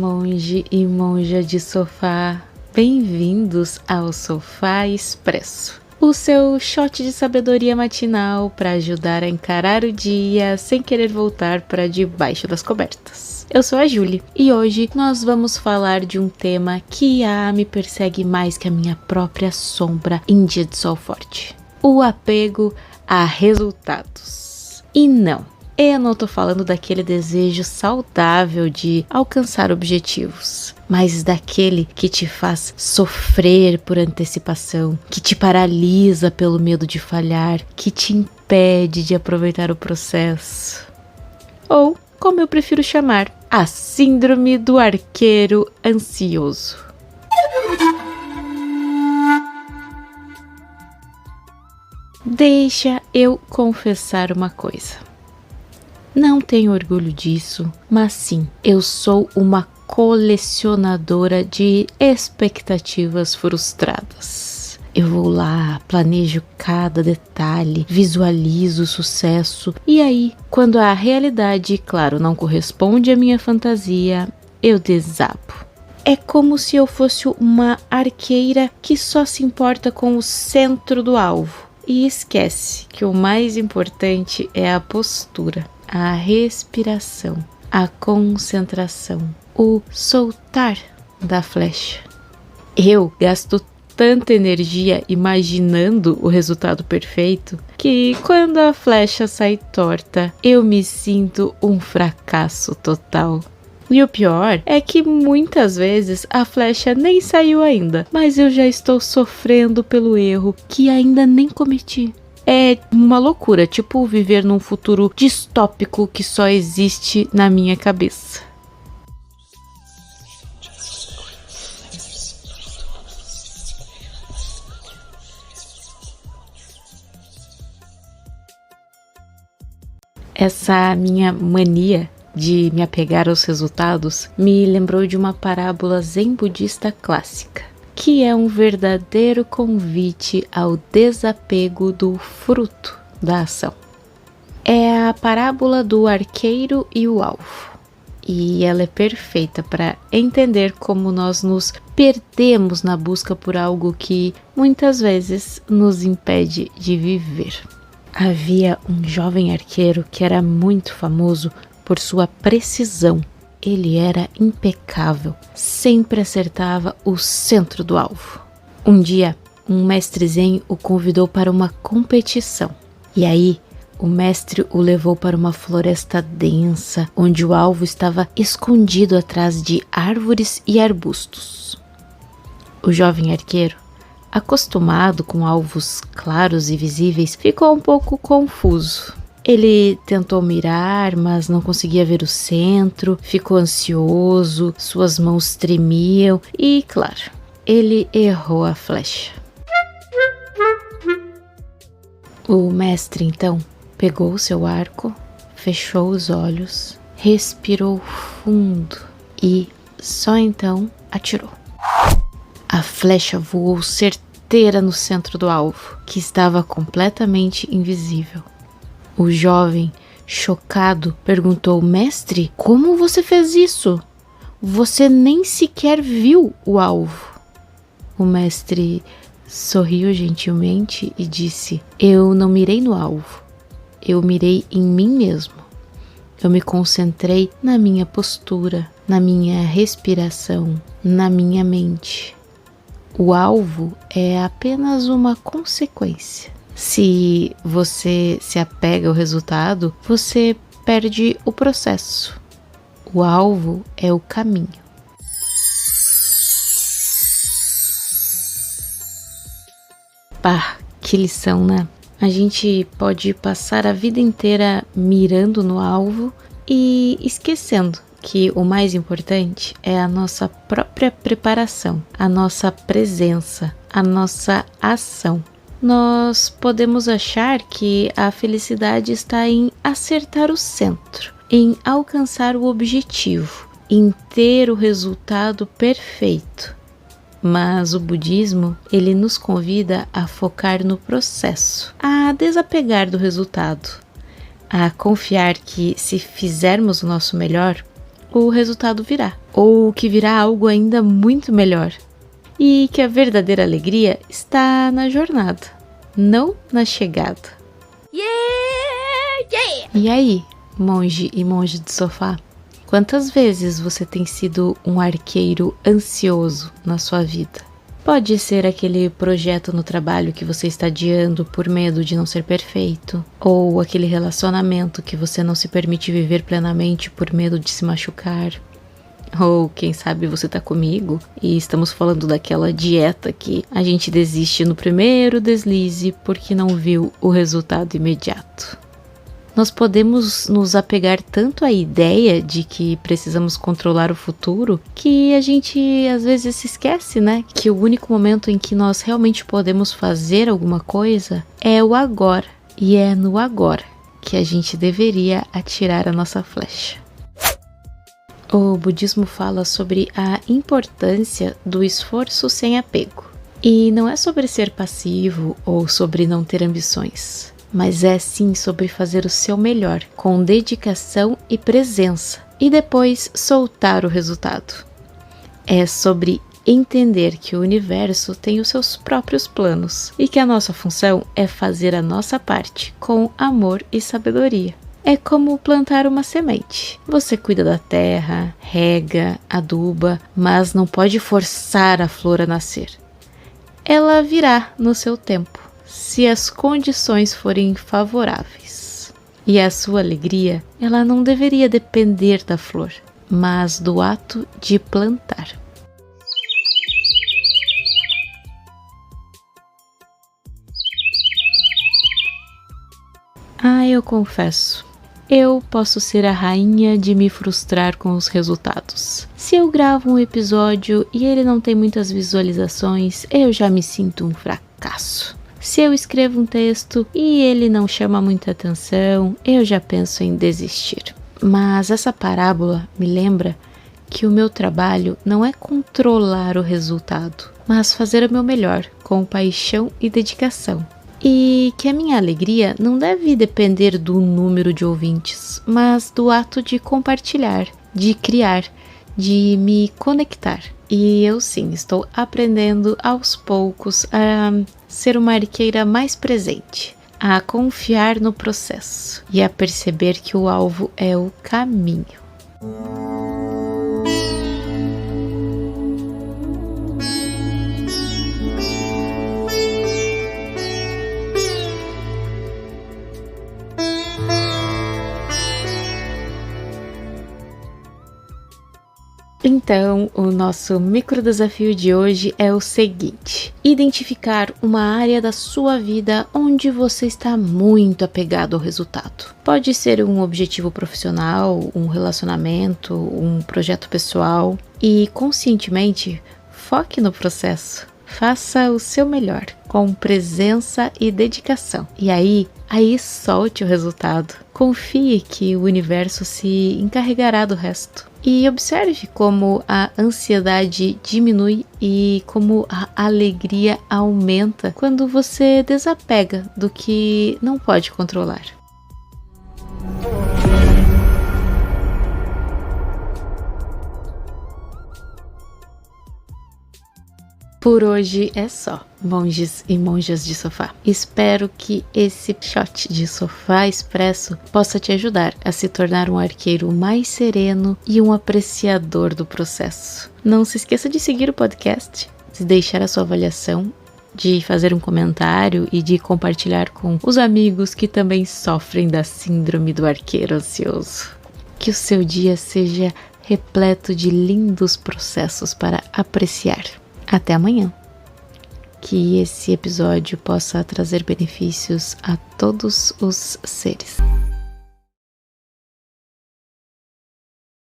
Monge e monja de sofá, bem-vindos ao Sofá Expresso, o seu shot de sabedoria matinal para ajudar a encarar o dia sem querer voltar para debaixo das cobertas. Eu sou a Julie e hoje nós vamos falar de um tema que me persegue mais que a minha própria sombra em dia de sol forte: o apego a resultados. E não, eu não tô falando daquele desejo saudável de alcançar objetivos, mas daquele que te faz sofrer por antecipação, que te paralisa pelo medo de falhar, que te impede de aproveitar o processo. Ou, como eu prefiro chamar, a síndrome do arqueiro ansioso. Deixa eu confessar uma coisa. Não tenho orgulho disso, mas sim, eu sou uma colecionadora de expectativas frustradas. Eu vou lá, planejo cada detalhe, visualizo o sucesso e aí, quando a realidade, claro, não corresponde à minha fantasia, eu desabo. É como se eu fosse uma arqueira que só se importa com o centro do alvo e esquece que o mais importante é a postura, a respiração, a concentração, o soltar da flecha. Eu gasto tanta energia imaginando o resultado perfeito que quando a flecha sai torta, eu me sinto um fracasso total. E o pior é que muitas vezes a flecha nem saiu ainda, mas eu já estou sofrendo pelo erro que ainda nem cometi. É uma loucura, tipo viver num futuro distópico que só existe na minha cabeça. Essa minha mania de me apegar aos resultados me lembrou de uma parábola zen budista clássica, que é um verdadeiro convite ao desapego do fruto da ação. É a parábola do arqueiro e o alvo, e ela é perfeita para entender como nós nos perdemos na busca por algo que muitas vezes nos impede de viver. Havia um jovem arqueiro que era muito famoso por sua precisão. Ele era impecável, sempre acertava o centro do alvo. Um dia, um mestre zen o convidou para uma competição. E aí, o mestre o levou para uma floresta densa, onde o alvo estava escondido atrás de árvores e arbustos. O jovem arqueiro, acostumado com alvos claros e visíveis, ficou um pouco confuso. Ele tentou mirar, mas não conseguia ver o centro, ficou ansioso, suas mãos tremiam e, claro, ele errou a flecha. O mestre, então, pegou seu arco, fechou os olhos, respirou fundo e, só então, atirou. A flecha voou certeira no centro do alvo, que estava completamente invisível. O jovem, chocado, perguntou: mestre, como você fez isso? Você nem sequer viu o alvo. O mestre sorriu gentilmente e disse: eu não mirei no alvo, eu mirei em mim mesmo. Eu me concentrei na minha postura, na minha respiração, na minha mente. O alvo é apenas uma consequência. Se você se apega ao resultado, você perde o processo. O alvo é o caminho. Pá, que lição, né? A gente pode passar a vida inteira mirando no alvo e esquecendo que o mais importante é a nossa própria preparação, a nossa presença, a nossa ação. Nós podemos achar que a felicidade está em acertar o centro, em alcançar o objetivo, em ter o resultado perfeito. Mas o budismo, ele nos convida a focar no processo, a desapegar do resultado, a confiar que se fizermos o nosso melhor, o resultado virá, ou que virá algo ainda muito melhor. E que a verdadeira alegria está na jornada, não na chegada. E aí, monge e monja de sofá? Quantas vezes você tem sido um arqueiro ansioso na sua vida? Pode ser aquele projeto no trabalho que você está adiando por medo de não ser perfeito, ou aquele relacionamento que você não se permite viver plenamente por medo de se machucar. Ou quem sabe você tá comigo e estamos falando daquela dieta que a gente desiste no primeiro deslize porque não viu o resultado imediato. Nós podemos nos apegar tanto à ideia de que precisamos controlar o futuro que a gente às vezes se esquece, né? Que o único momento em que nós realmente podemos fazer alguma coisa é o agora. E é no agora que a gente deveria atirar a nossa flecha. O budismo fala sobre a importância do esforço sem apego. E não é sobre ser passivo ou sobre não ter ambições, mas é sim sobre fazer o seu melhor, com dedicação e presença, e depois soltar o resultado. É sobre entender que o universo tem os seus próprios planos e que a nossa função é fazer a nossa parte com amor e sabedoria. É como plantar uma semente. Você cuida da terra, rega, aduba, mas não pode forçar a flor a nascer. Ela virá no seu tempo, se as condições forem favoráveis. E a sua alegria, ela não deveria depender da flor, mas do ato de plantar. Eu confesso, eu posso ser a rainha de me frustrar com os resultados. Se eu gravo um episódio e ele não tem muitas visualizações, eu já me sinto um fracasso. Se eu escrevo um texto e ele não chama muita atenção, eu já penso em desistir. Mas essa parábola me lembra que o meu trabalho não é controlar o resultado, mas fazer o meu melhor, com paixão e dedicação. E que a minha alegria não deve depender do número de ouvintes, mas do ato de compartilhar, de criar, de me conectar. E eu sim, estou aprendendo aos poucos a ser uma arqueira mais presente, a confiar no processo e a perceber que o alvo é o caminho. Então, o nosso micro desafio de hoje é o seguinte: identificar uma área da sua vida onde você está muito apegado ao resultado. Pode ser um objetivo profissional, um relacionamento, um projeto pessoal, e conscientemente foque no processo. Faça o seu melhor, com presença e dedicação. E aí solte o resultado. Confie que o universo se encarregará do resto. E observe como a ansiedade diminui e como a alegria aumenta quando você desapega do que não pode controlar. Por hoje é só, monges e monjas de sofá. Espero que esse shot de sofá expresso possa te ajudar a se tornar um arqueiro mais sereno e um apreciador do processo. Não se esqueça de seguir o podcast, de deixar a sua avaliação, de fazer um comentário e de compartilhar com os amigos que também sofrem da síndrome do arqueiro ansioso. Que o seu dia seja repleto de lindos processos para apreciar. Até amanhã. Que esse episódio possa trazer benefícios a todos os seres.